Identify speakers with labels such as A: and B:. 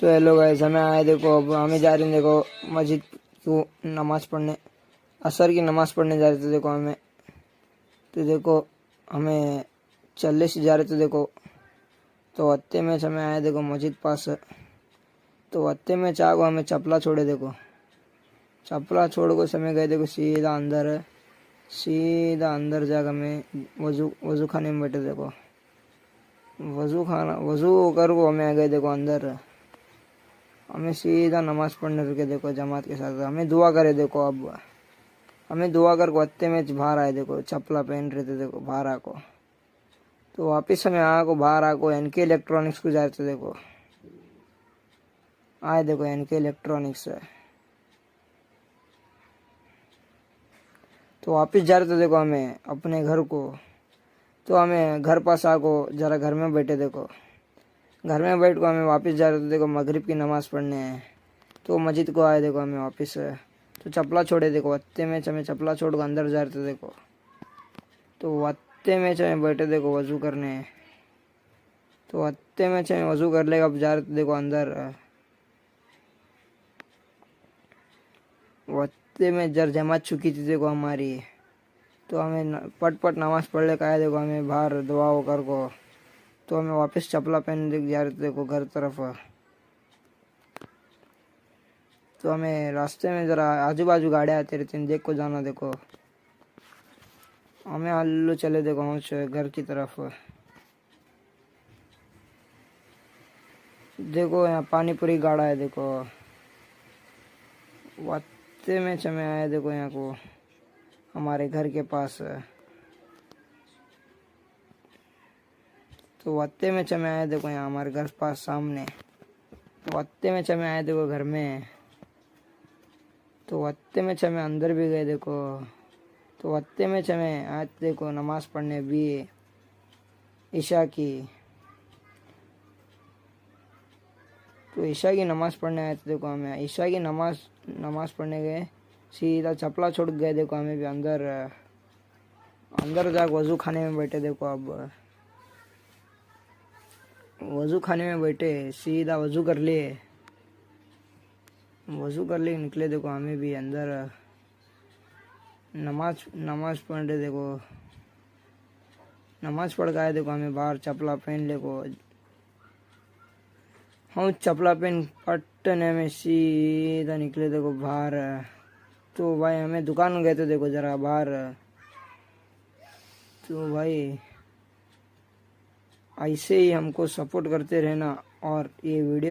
A: तो hello guys, हमें आए देखो। अब हमें जा रहे हैं देखो मस्जिद को नमाज पढ़ने, असर की नमाज पढ़ने जा रहे थे देखो हमें। तो देखो हमें चलने से जा रहे थे देखो। तो हत्ते में हमें आए देखो मस्जिद पास। तो हत्ते में चाहो हमें चपला छोड़े देखो। चपला छोड़ को समय गए देखो सीधा अंदर। सीधा अंदर जाकर हमें वजू खाने में बैठे देखो। वजू कर को हमें आ गए देखो अंदर। हमें सीधा नमाज पढ़ने रुके देखो जमात के साथ। हमें दुआ करे देखो। अब हमें दुआ कर को हत्ते में बाहर आए देखो। चप्पला पहन रहे थे देखो बाहर आको। तो वापिस हमें आको बाहर आको एनके इलेक्ट्रॉनिक्स को जा रहे थे देखो। आए देखो एनके इलेक्ट्रॉनिक्स है। तो वापिस जा रहे थे देखो हमें अपने घर को। तो हमें घर पास आको जरा घर में बैठे देखो। घर में बैठ को हमें वापस जा रहे थे देखो मगरिब की नमाज पढ़ने हैं। तो मस्जिद को आए देखो हमें वापस। तो चपला छोड़े देखो हत्ते में हमें चपला छोड़ कर अंदर जा रहे थे देखो। तो हत्ते में हमें बैठे देखो वजू करने। तो हत्ते में हमें वजू कर लेगा। अब जा रहे थे देखो अंदर। वो हत्ते में जर जमात चुकी थी देखो हमारी। तो हमें पट पट नमाज पढ़ ले आए देखो हमें बाहर दुआ कर को। तो हमें वापस चपला पहन जा रहे थे देखो घर तरफ। तो हमें रास्ते में जरा आजू बाजू गाड़ियाँ आती रहती हैं, देख को जाना देखो। हमें आलू चले देखो हम घर की तरफ। देखो यहाँ पानी पूरी गाड़ा है देखो। वाते में चमे आए देखो यहाँ को हमारे घर के पास। तो वाते में चमे आए देखो यहाँ हमारे घर पास सामने। वाते में चमे आए देखो घर में। तो वत्ते में चमे अंदर भी गए देखो। तो वत्ते में चमे आज देखो नमाज पढ़ने भी ईशा की। तो ईशा की नमाज पढ़ने आए थे देखो हमें। ईशा की नमाज पढ़ने गए। सीधा चपला छोड़ गए देखो हमें भी अंदर। अंदर जाकर वजू खाने में बैठे देखो। अब वजू खाने में बैठे सीधा वजू कर लिए। वजू कर लिए निकले देखो हमें भी अंदर। नमाज पढ़ रहे देखो। नमाज पढ़ के आए देखो हमें बाहर चपला पहन ले को। हम चपला पहन पटने में सीधा निकले देखो बाहर। तो भाई हमें दुकान गए थे देखो जरा बाहर। तो भाई ऐसे ही हमको सपोर्ट करते रहना और ये वीडियो